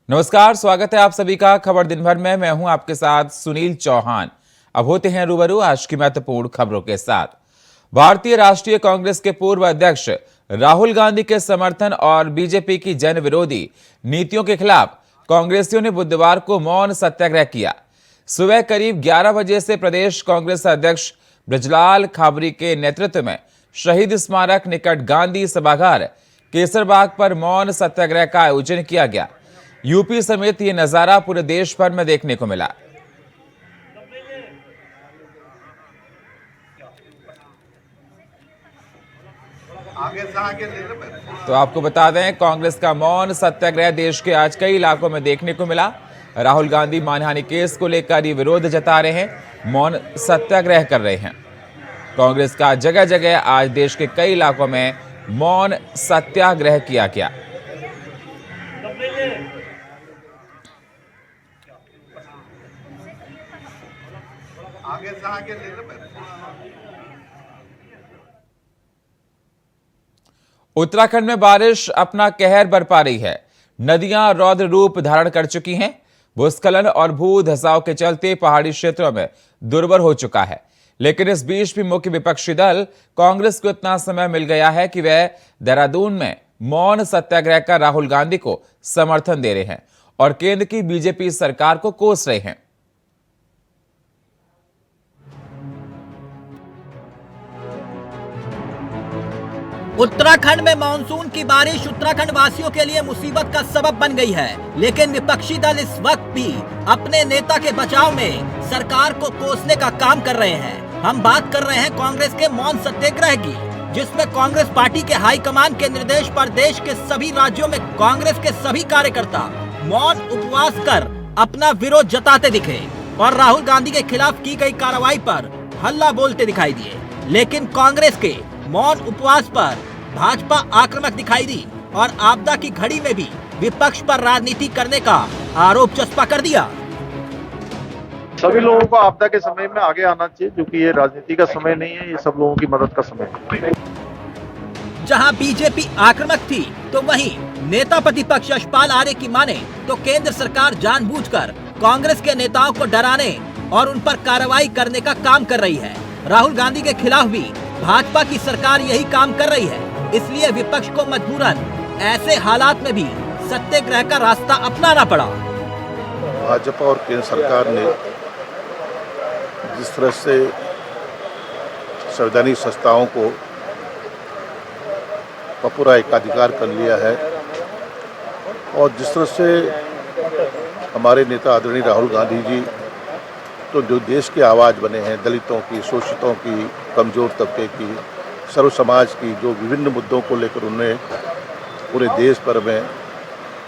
नमस्कार, स्वागत है आप सभी का खबर दिन भर में। मैं हूं आपके साथ सुनील चौहान। अब होते हैं रूबरू आज की महत्वपूर्ण खबरों के साथ। भारतीय राष्ट्रीय कांग्रेस के पूर्व अध्यक्ष राहुल गांधी के समर्थन और बीजेपी की जन विरोधी नीतियों के खिलाफ कांग्रेसियों ने बुधवार को मौन सत्याग्रह किया। सुबह करीब 11 बजे से प्रदेश कांग्रेस अध्यक्ष ब्रजलाल खाबरी के नेतृत्व में शहीद स्मारक निकट गांधी सभागार केसरबाग पर मौन सत्याग्रह का आयोजन किया गया। यूपी समेत ये नजारा पूरे देश भर में देखने को मिला। तो आपको बता दें, कांग्रेस का मौन सत्याग्रह देश के आज कई इलाकों में देखने को मिला। राहुल गांधी मानहानि केस को लेकर ये विरोध जता रहे हैं, मौन सत्याग्रह कर रहे हैं। कांग्रेस का जगह जगह आज देश के कई इलाकों में मौन सत्याग्रह किया गया। उत्तराखंड में बारिश अपना कहर बरपा रही है। नदियां रौद्र रूप धारण कर चुकी हैं। भूस्खलन और भू धसाव के चलते पहाड़ी क्षेत्रों में दुर्भर हो चुका है। लेकिन इस बीच भी मुख्य विपक्षी दल कांग्रेस को इतना समय मिल गया है कि वह देहरादून में मौन सत्याग्रह कर राहुल गांधी को समर्थन दे रहे हैं और केंद्र की बीजेपी सरकार को कोस रहे हैं। उत्तराखंड में मानसून की बारिश उत्तराखंड वासियों के लिए मुसीबत का सबब बन गई है। लेकिन विपक्षी दल इस वक्त भी अपने नेता के बचाव में सरकार को कोसने का काम कर रहे हैं। हम बात कर रहे हैं कांग्रेस के मौन सत्याग्रह की, जिसमें कांग्रेस पार्टी के हाईकमान के निर्देश पर देश के सभी राज्यों में कांग्रेस के सभी कार्यकर्ता मौन उपवास कर अपना विरोध जताते दिखे और राहुल गांधी के खिलाफ की गई कार्रवाई पर हल्ला बोलते दिखाई दिए। लेकिन कांग्रेस के मौन उपवास पर भाजपा आक्रामक दिखाई दी और आपदा की घड़ी में भी विपक्ष पर राजनीति करने का आरोप चस्पा कर दिया। सभी लोगों को आपदा के समय में आगे आना चाहिए, क्योंकि ये राजनीति का समय नहीं है, ये सब लोगों की मदद का समय है। जहां बीजेपी आक्रामक थी, तो वहीं नेता प्रतिपक्ष यशपाल आर्य की माने तो केंद्र सरकार जानबूझकर कांग्रेस के नेताओं को डराने और उन पर कार्रवाई करने का काम कर रही है। राहुल गांधी के खिलाफ भी भाजपा की सरकार यही काम कर रही है। इसलिए विपक्ष को मजबूरन ऐसे हालात में भी सत्याग्रह का रास्ता अपनाना पड़ा। भाजपा और केंद्र सरकार ने जिस तरह से संवैधानिक संस्थाओं को पूरा एकाधिकार कर लिया है और जिस तरह से हमारे नेता आदरणीय राहुल गांधी जी तो जो देश की आवाज़ बने हैं, दलितों की, शोषितों की, कमज़ोर तबके की, सर्व समाज की, जो विभिन्न मुद्दों को लेकर उन्होंने पूरे देश भर में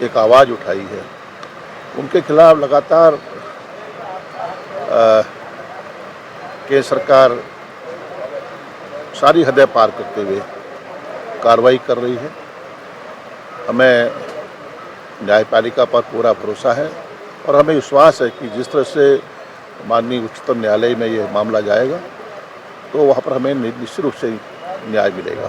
एक आवाज़ उठाई है, उनके खिलाफ लगातार केंद्र सरकार सारी हदें पार करते हुए कार्रवाई कर रही है। हमें न्यायपालिका पर पूरा भरोसा है और हमें विश्वास है कि जिस तरह से माननीय उच्चतम न्यायालय में ये मामला जाएगा तो वहाँ पर हमें निश्चित रूप से न्याय मिलेगा।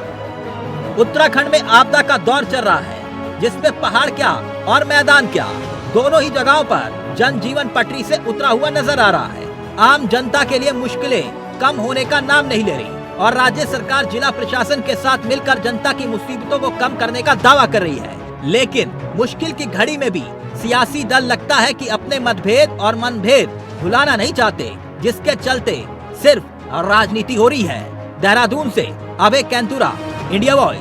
उत्तराखंड में आपदा का दौर चल रहा है, जिसमें पहाड़ क्या और मैदान क्या, दोनों ही जगहों पर जनजीवन पटरी से उतरा हुआ नजर आ रहा है। आम जनता के लिए मुश्किलें कम होने का नाम नहीं ले रही और राज्य सरकार जिला प्रशासन के साथ मिलकर जनता की मुसीबतों को कम करने का दावा कर रही है। लेकिन मुश्किल की घड़ी में भी सियासी दल लगता है कि अपने मतभेद और मनभेद भुलाना नहीं चाहते, जिसके चलते सिर्फ राजनीति हो रही है। देहरादून से अभय कैंतुरा, इंडिया वॉइस।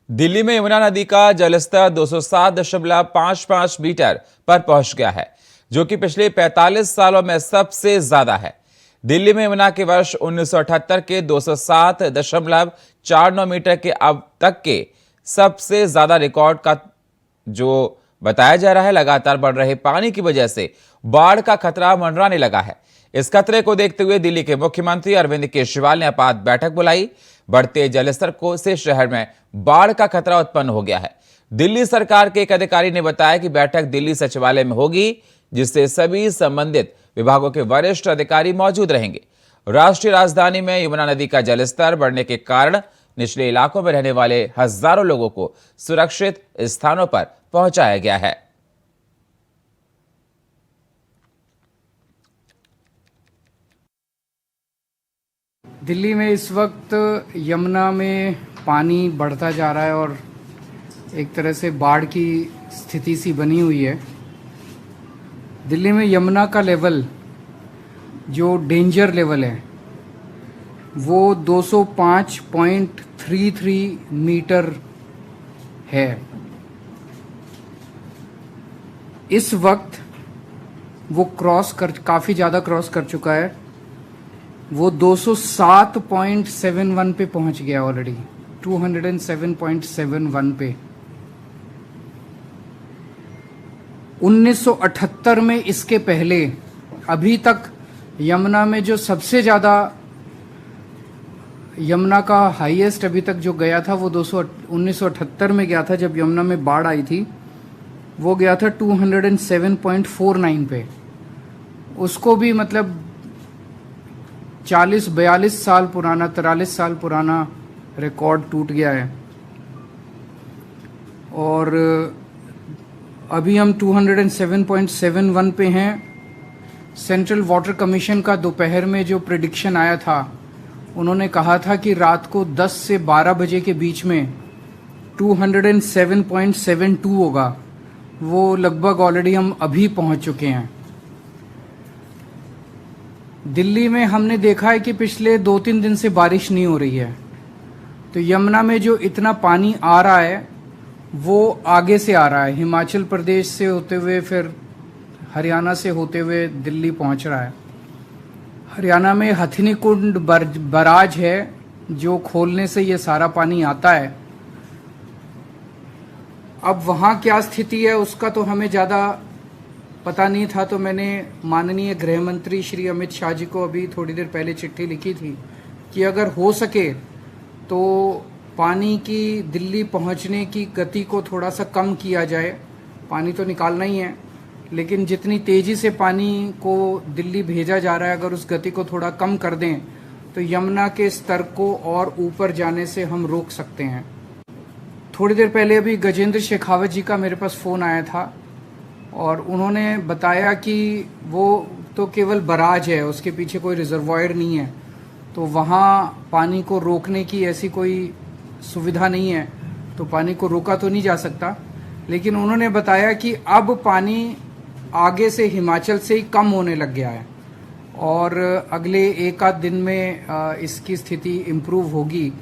दिल्ली में यमुना नदी का जलस्तर 207.55 मीटर पर पहुंच गया है, जो कि पिछले 45 सालों में सबसे ज्यादा है। दिल्ली में यमुना के वर्ष 1978 के 207.49 मीटर के अब तक के सबसे ज्यादा रिकॉर्ड का जो बताया जा रहा है। लगातार बढ़ रहे पानी की वजह से बाढ़ का खतरा मंडराने लगा है। इस खतरे को देखते हुए दिल्ली के मुख्यमंत्री अरविंद केजरीवाल ने आपात बैठक बुलाई। बढ़ते जलस्तर को से शहर में बाढ़ का खतरा उत्पन्न हो गया है। दिल्ली सरकार के एक अधिकारी ने बताया कि बैठक दिल्ली सचिवालय में होगी, जिससे सभी संबंधित विभागों के वरिष्ठ अधिकारी मौजूद रहेंगे। राष्ट्रीय राजधानी में यमुना नदी का जलस्तर बढ़ने के कारण निचले इलाकों में रहने वाले हजारों लोगों को सुरक्षित स्थानों पर पहुंचाया गया है। दिल्ली में इस वक्त यमुना में पानी बढ़ता जा रहा है और एक तरह से बाढ़ की स्थिति सी बनी हुई है। दिल्ली में यमुना का लेवल जो डेंजर लेवल है वो 205.33 मीटर है। इस वक्त वो काफ़ी ज़्यादा क्रॉस कर चुका है। वो 207.71 पे पहुंच गया ऑलरेडी, 207.71 पे। 1978 में इसके पहले अभी तक यमुना में जो सबसे ज़्यादा यमुना का हाईएस्ट अभी तक जो गया था वो 1978 में गया था, जब यमुना में बाढ़ आई थी। वो गया था 207.49 पे। उसको भी मतलब 40-42 साल पुराना, 43 साल पुराना रिकॉर्ड टूट गया है। और अभी हम 207.71 पे हैं। सेंट्रल वाटर कमीशन का दोपहर में जो प्रेडिक्शन आया था, उन्होंने कहा था कि रात को 10 से 12 बजे के बीच में 207.72 होगा। वो लगभग ऑलरेडी हम अभी पहुंच चुके हैं। दिल्ली में हमने देखा है कि पिछले 2-3 दिन से बारिश नहीं हो रही है, तो यमुना में जो इतना पानी आ रहा है वो आगे से आ रहा है, हिमाचल प्रदेश से होते हुए फिर हरियाणा से होते हुए दिल्ली पहुंच रहा है। हरियाणा में हथिनी कुंड बराज है जो खोलने से ये सारा पानी आता है। अब वहाँ क्या स्थिति है उसका तो हमें ज़्यादा पता नहीं था, तो मैंने माननीय गृह मंत्री श्री अमित शाह जी को अभी थोड़ी देर पहले चिट्ठी लिखी थी कि अगर हो सके तो पानी की दिल्ली पहुंचने की गति को थोड़ा सा कम किया जाए। पानी तो निकालना ही है, लेकिन जितनी तेज़ी से पानी को दिल्ली भेजा जा रहा है, अगर उस गति को थोड़ा कम कर दें तो यमुना के स्तर को और ऊपर जाने से हम रोक सकते हैं। थोड़ी देर पहले अभी गजेंद्र शेखावत जी का मेरे पास फ़ोन आया था और उन्होंने बताया कि वो तो केवल बराज है, उसके पीछे कोई रिजर्वॉयर नहीं है, तो वहाँ पानी को रोकने की ऐसी कोई सुविधा नहीं है, तो पानी को रोका तो नहीं जा सकता। लेकिन उन्होंने बताया कि अब पानी आगे से हिमाचल से ही कम होने लग गया है और अगले 1-8 दिन में इसकी स्थिति इम्प्रूव होगी।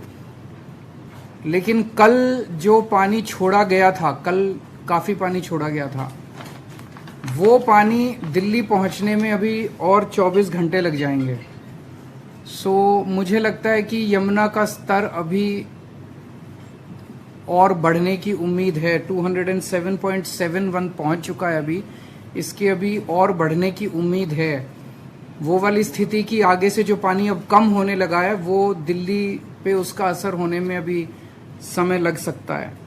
लेकिन कल जो पानी छोड़ा गया था, कल काफ़ी पानी छोड़ा गया था, वो पानी दिल्ली पहुंचने में अभी और 24 घंटे लग जाएंगे। सो मुझे लगता है कि यमुना का स्तर अभी और बढ़ने की उम्मीद है। 207.71 पहुंच चुका है अभी, इसकी अभी और बढ़ने की उम्मीद है। वो वाली स्थिति की आगे से जो पानी अब कम होने लगा है वो दिल्ली पे उसका असर होने में अभी समय लग सकता है।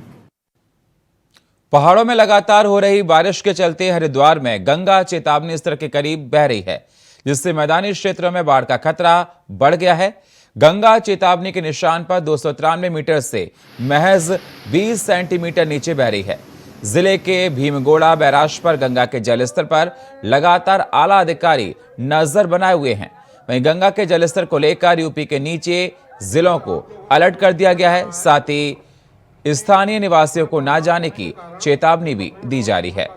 पहाड़ों में लगातार हो रही बारिश के चलते हरिद्वार में गंगा चेतावनी स्तर के करीब बह रही है, जिससे मैदानी क्षेत्रों में बाढ़ का खतरा बढ़ गया है। गंगा चेतावनी के निशान पर 293 मीटर से महज 20 सेंटीमीटर नीचे बह रही है। जिले के भीमगोड़ा बैराज पर गंगा के जलस्तर पर लगातार आला अधिकारी नजर बनाए हुए हैं। वहीं गंगा के जलस्तर को लेकर यूपी के नीचे जिलों को अलर्ट कर दिया गया है। साथ ही स्थानीय निवासियों को ना जाने की चेतावनी भी दी जा रही है।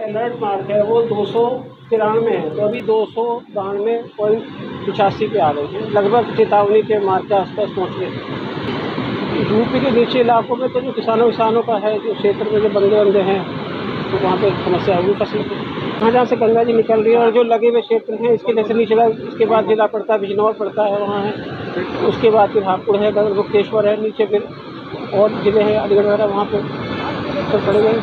अलर्ट मार्क है वो 293 है, तो अभी 292.85 पे आ रही है, लगभग चेतावनी के मार्क के आसपास पहुँच गए। यूपी के नीचे इलाकों में तो जो किसानों का है, जो क्षेत्र में जो बंदे हैं, तो वहाँ पे समस्या होगी फसल की। जहाँ से गंगा जी निकल रही है और जो लगे हुए क्षेत्र हैं, इसके जैसे नीचे इसके बाद जिला पड़ता है, बिजनौर पड़ता है, वहाँ है, उसके बाद फिर हापुड़ है, गुप्तेश्वर है, नीचे फिर और जिले हैं अलीगढ़ वगैरह, वहाँ पे तो पड़े गए।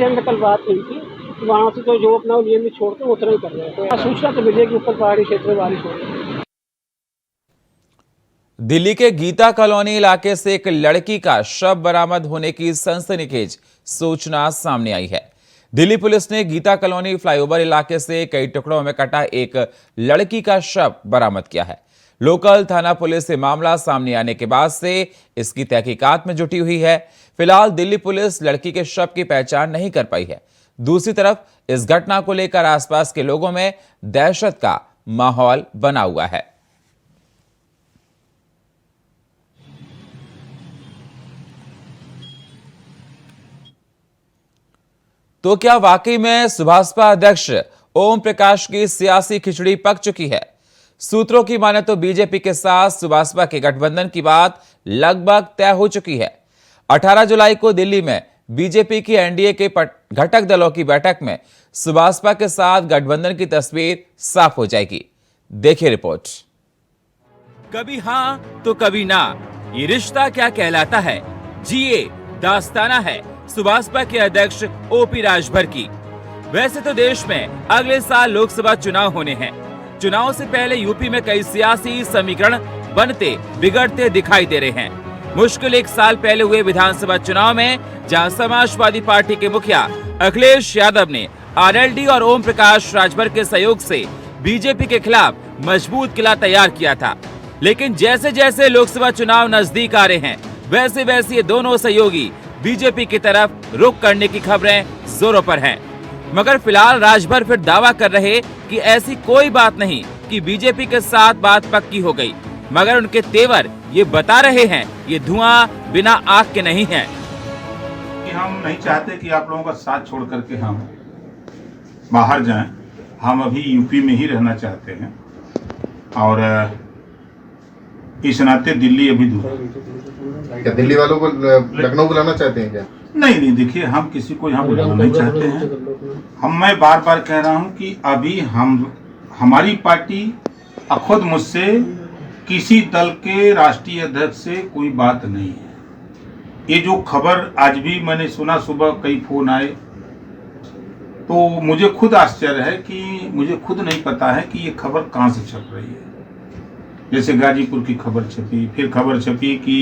में कल बात हुई थी, वहाँ से तो जो अपना नियमित छोड़ते हैं उतना ही कर रहे हैं, तो सूचना तो मिलेगी ऊपर पहाड़ी क्षेत्र में बारिश हो रही है। दिल्ली के गीता कॉलोनी इलाके से एक लड़की का शव बरामद होने की सनसनीखेज सूचना सामने आई है। दिल्ली पुलिस ने गीता कॉलोनी फ्लाईओवर इलाके से कई टुकड़ों में कटा एक लड़की का शव बरामद किया है। लोकल थाना पुलिस से मामला सामने आने के बाद से इसकी तहकीकात में जुटी हुई है। फिलहाल दिल्ली पुलिस लड़की के शव की पहचान नहीं कर पाई है। दूसरी तरफ इस घटना को लेकर आसपास के लोगों में दहशत का माहौल बना हुआ है। तो क्या वाकई में सुभाषपा अध्यक्ष ओम प्रकाश की सियासी खिचड़ी पक चुकी है? सूत्रों की माने तो बीजेपी के साथ सुभाषपा के गठबंधन की बात लगभग तय हो चुकी है। 18 जुलाई को दिल्ली में बीजेपी की एनडीए के घटक दलों की बैठक में सुभाषपा के साथ गठबंधन की तस्वीर साफ हो जाएगी। देखिए रिपोर्ट। कभी हां तो कभी ना, ये रिश्ता क्या कहलाता है? जिए दास्ताना है सुभाषपा के अध्यक्ष ओपी राजभर की। वैसे तो देश में अगले साल लोकसभा चुनाव होने हैं। चुनाव से पहले यूपी में कई सियासी समीकरण बनते बिगड़ते दिखाई दे रहे हैं। मुश्किल एक साल पहले हुए विधानसभा चुनाव में जहां समाजवादी पार्टी के मुखिया अखिलेश यादव ने आरएलडी और ओम प्रकाश राजभर के सहयोग से बीजेपी के खिलाफ मजबूत किला तैयार किया था, लेकिन जैसे जैसे लोकसभा चुनाव नजदीक आ रहे हैं वैसे वैसे ये दोनों सहयोगी बीजेपी की तरफ रुख करने की खबरें जोरों पर हैं। मगर फिलहाल राजभर फिर दावा कर रहे कि ऐसी कोई बात नहीं कि बीजेपी के साथ बात पक्की हो गई, मगर उनके तेवर ये बता रहे हैं ये धुआं बिना आग के नहीं है। कि हम नहीं चाहते कि आप लोगों का साथ छोड़ करके हम बाहर जाएं। हम अभी यूपी में ही रहना चाहते हैं और इस नाते दिल्ली अभी दूर है। क्या दिल्ली वालों को लखनऊ बुलाना चाहते हैं क्या? नहीं, देखिए हम किसी को यहाँ बुलाना नहीं चाहते हैं। मैं बार बार कह रहा हूँ कि अभी हमारी पार्टी खुद मुझसे किसी दल के राष्ट्रीय अध्यक्ष से कोई बात नहीं है। ये जो खबर आज भी मैंने सुना, सुबह कई फोन आए, तो मुझे खुद आश्चर्य है कि मुझे खुद नहीं पता है कि ये खबर कहाँ से छप रही है। जैसे गाजीपुर की खबर छपी, फिर खबर छपी कि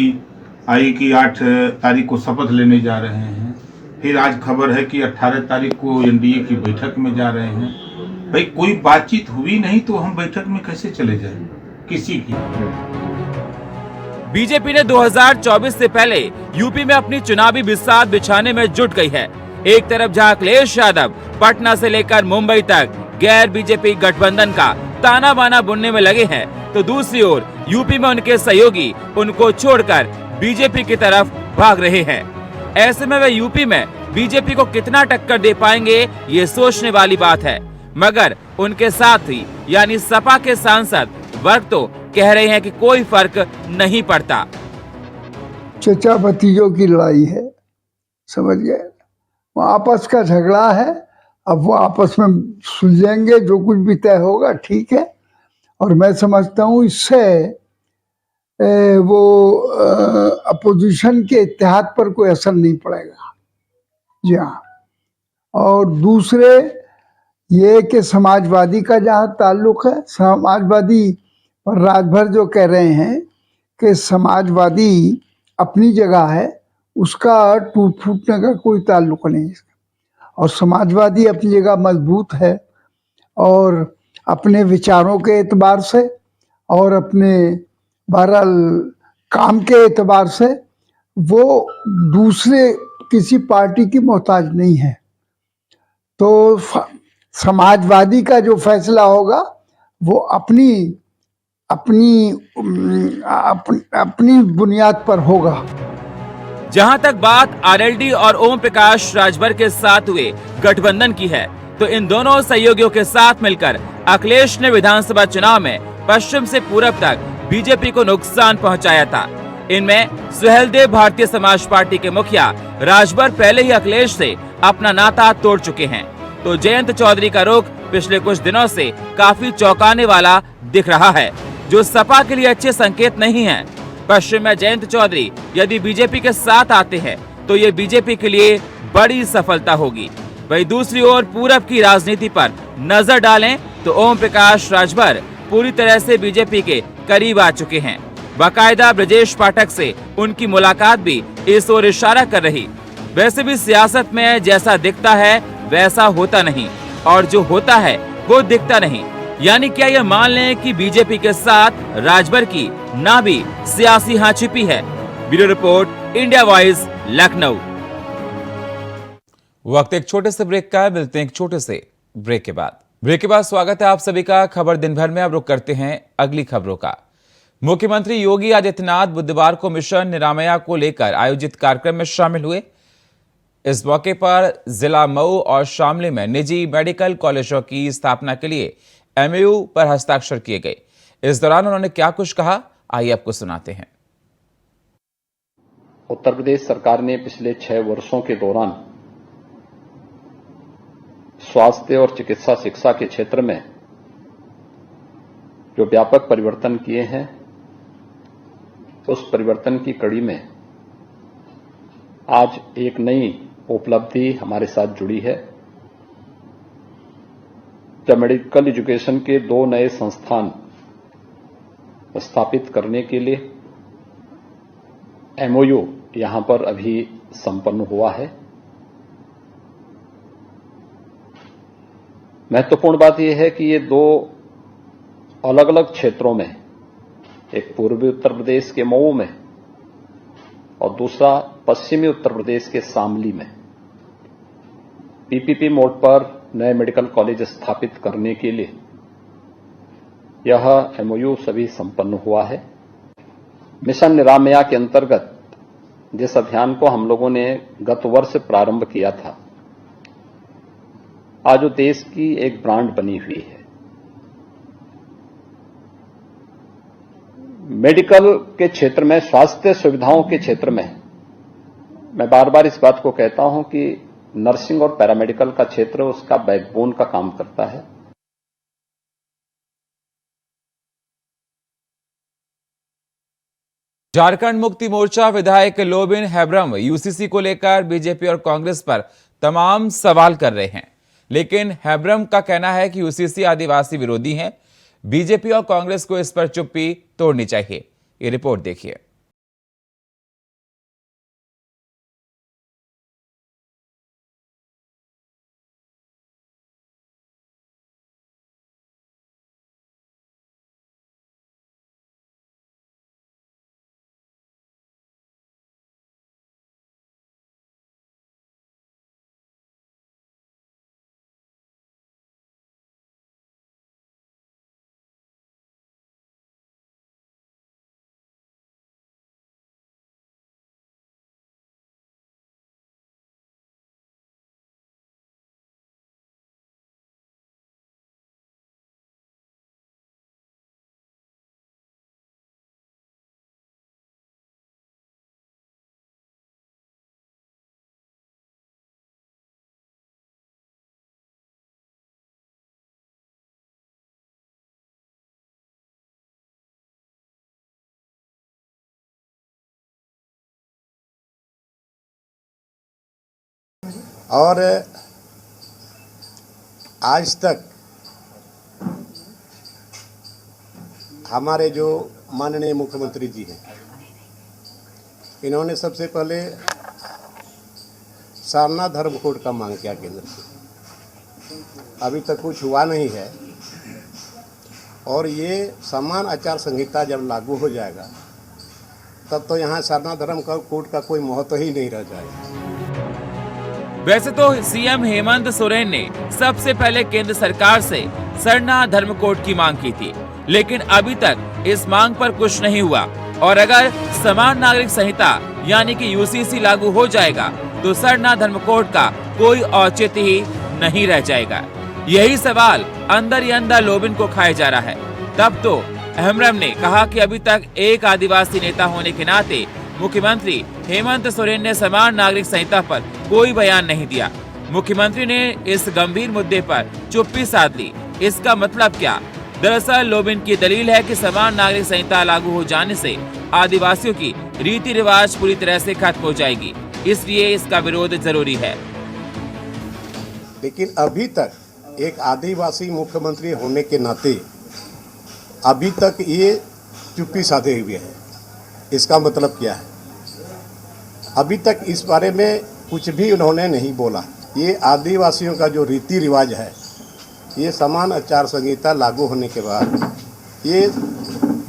8 तारीख को शपथ लेने जा रहे हैं, फिर आज खबर है कि 18 तारीख को एनडीए की बैठक में जा रहे हैं। भाई कोई बातचीत हुई नहीं तो हम बैठक में कैसे चले जाएं किसी की? बीजेपी ने 2024 से पहले यूपी में अपनी चुनावी बिसात बिछाने में जुट गई है। एक तरफ जहां अखिलेश यादव पटना से लेकर मुंबई तक गैर बीजेपी गठबंधन का ताना बाना बुनने में लगे हैं, तो दूसरी ओर यूपी में उनके सहयोगी उनको छोड़कर बीजेपी की तरफ भाग रहे हैं। ऐसे में वे यूपी में बीजेपी को कितना टक्कर दे पाएंगे ये सोचने वाली बात है। मगर उनके साथ ही यानी सपा के सांसद वर्ग तो कह रहे हैं कि कोई फर्क नहीं पड़ता। चचा भतीजों की लड़ाई है, समझ गए? वो आपस का झगड़ा है। अब वो आपस में सुलझेंगे, जो कुछ भी तय होगा ठीक है। और मैं समझता हूँ इससे वो अपोजिशन के इत्तेहाद पर कोई असर नहीं पड़ेगा। जी हाँ। और दूसरे ये कि समाजवादी का जहाँ ताल्लुक है, समाजवादी और राजभर जो कह रहे हैं कि समाजवादी अपनी जगह है, उसका टूट फूटने का कोई ताल्लुक नहीं है। और समाजवादी अपनी जगह मजबूत है और अपने विचारों के एतबार से और अपने बहरहाल काम के एतबार से वो दूसरे किसी पार्टी की मोहताज नहीं है। तो समाजवादी का जो फैसला होगा वो अपनी बुनियाद पर होगा। जहां तक बात आरएलडी और ओम प्रकाश राजभर के साथ हुए गठबंधन की है, तो इन दोनों सहयोगियों के साथ मिलकर अखिलेश ने विधानसभा चुनाव में पश्चिम से पूरब तक बीजेपी को नुकसान पहुंचाया था। इनमें सुहेलदेव भारतीय समाज पार्टी के मुखिया राजभर पहले ही अखिलेश से अपना नाता तोड़ चुके हैं, तो जयंत चौधरी का रुख पिछले कुछ दिनों से काफी चौंकाने वाला दिख रहा है, जो सपा के लिए अच्छे संकेत नहीं है। पश्चिम में जयंत चौधरी यदि बीजेपी के साथ आते हैं तो ये बीजेपी के लिए बड़ी सफलता होगी। वहीं दूसरी ओर पूरब की राजनीति पर नजर डालें तो ओम प्रकाश राजभर पूरी तरह से बीजेपी के करीब आ चुके हैं। बाकायदा ब्रजेश पाठक से उनकी मुलाकात भी इस ओर इशारा कर रही। वैसे भी सियासत में जैसा दिखता है वैसा होता नहीं और जो होता है वो दिखता नहीं। यानी क्या यह मान लें कि बीजेपी के साथ राजभर की ना भी सियासी हाँ छिपी है। Bureau report, India voice, Lucknow. वक्त एक छोटे से ब्रेक का है, मिलते हैं एक छोटे से ब्रेक के बाद। स्वागत है आप सभी का खबर दिन भर में। अब रुक करते हैं अगली खबरों का। मुख्यमंत्री योगी आदित्यनाथ बुधवार को मिशन निरामया को लेकर आयोजित कार्यक्रम में शामिल हुए। इस मौके पर जिला मऊ और शामली में निजी मेडिकल कॉलेजों की स्थापना के लिए MOU पर हस्ताक्षर किए गए। इस दौरान उन्होंने क्या कुछ कहा, आइए आपको सुनाते हैं। उत्तर प्रदेश सरकार ने पिछले 6 वर्षों के दौरान स्वास्थ्य और चिकित्सा शिक्षा के क्षेत्र में जो व्यापक परिवर्तन किए हैं, उस परिवर्तन की कड़ी में आज एक नई उपलब्धि हमारे साथ जुड़ी है, जब मेडिकल एजुकेशन के 2 नए संस्थान स्थापित करने के लिए MOU यहां पर अभी संपन्न हुआ है। महत्वपूर्ण बात यह है कि ये 2 अलग अलग क्षेत्रों में, एक पूर्वी उत्तर प्रदेश के मऊ में और दूसरा पश्चिमी उत्तर प्रदेश के शामली में PPP मोड पर नए मेडिकल कॉलेज स्थापित करने के लिए यह MOU सभी संपन्न हुआ है। मिशन निरामया के अंतर्गत जिस अभियान को हम लोगों ने गत वर्ष प्रारंभ किया था, आज वो देश की एक ब्रांड बनी हुई है। मेडिकल के क्षेत्र में, स्वास्थ्य सुविधाओं के क्षेत्र में मैं बार बार इस बात को कहता हूं कि नर्सिंग और पैरामेडिकल का क्षेत्र उसका बैकबोन का काम करता है। झारखंड मुक्ति मोर्चा विधायक लोबिन हेब्रम UCC को लेकर बीजेपी और कांग्रेस पर तमाम सवाल कर रहे हैं, लेकिन हेब्रम का कहना है कि UCC आदिवासी विरोधी हैं। बीजेपी और कांग्रेस को इस पर चुप्पी तोड़नी चाहिए। ये रिपोर्ट देखिए। और आज तक हमारे जो माननीय मुख्यमंत्री जी हैं, इन्होंने सबसे पहले सारनाथ धर्म कोड का मांग किया केंद्र से। अभी तक कुछ हुआ नहीं है और ये समान आचार संहिता जब लागू हो जाएगा तब तो यहाँ सारनाथ धर्म कोड का कोई महत्व ही नहीं रह जाएगा। वैसे तो CM हेमंत सोरेन ने सबसे पहले केंद्र सरकार से सरना धर्म कोड की मांग की थी, लेकिन अभी तक इस मांग पर कुछ नहीं हुआ। और अगर समान नागरिक संहिता यानी कि UCC लागू हो जाएगा तो सरना धर्म कोड का कोई औचित्य ही नहीं रह जाएगा। यही सवाल अंदर ही अंदर लोबिन को खाया जा रहा है। तब तो हेम्ब्रम ने कहा कि अभी तक एक आदिवासी नेता होने के नाते मुख्यमंत्री हेमंत सोरेन ने समान नागरिक संहिता पर कोई बयान नहीं दिया। मुख्यमंत्री ने इस गंभीर मुद्दे पर चुप्पी साध ली। इसका मतलब क्या? दरअसल लोबिन की दलील है कि समान नागरिक संहिता लागू हो जाने से आदिवासियों की रीति रिवाज पूरी तरह से खत्म हो जाएगी, इसलिए इसका विरोध जरूरी है। लेकिन अभी तक एक आदिवासी मुख्यमंत्री होने के नाते अभी तक ये चुप्पी साधे हुए है। इसका मतलब क्या है? अभी तक इस बारे में कुछ भी उन्होंने नहीं बोला। ये आदिवासियों का जो रीति रिवाज है, ये समान आचार संहिता लागू होने के बाद ये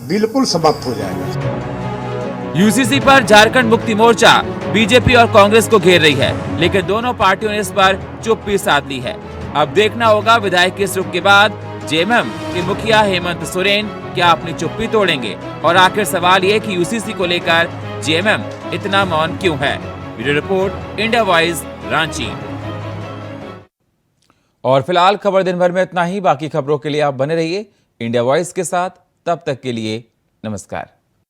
बिल्कुल समाप्त हो जाएगा। यूसीसी पर झारखंड मुक्ति मोर्चा बीजेपी और कांग्रेस को घेर रही है, लेकिन दोनों पार्टियों ने इस पर चुप्पी साध ली है। अब देखना होगा विधायक के इस रुख के बाद जेएमएम के मुखिया हेमंत सोरेन क्या अपनी चुप्पी तोड़ेंगे, और आखिर सवाल ये कि यूसीसी को लेकर जेएमएम इतना मौन क्यों है। Video report, India voice, Ranchi. और फिलहाल खबर दिन भर में इतना ही। बाकी खबरों के लिए आप बने रहिए इंडिया वॉइस के साथ। तब तक के लिए नमस्कार।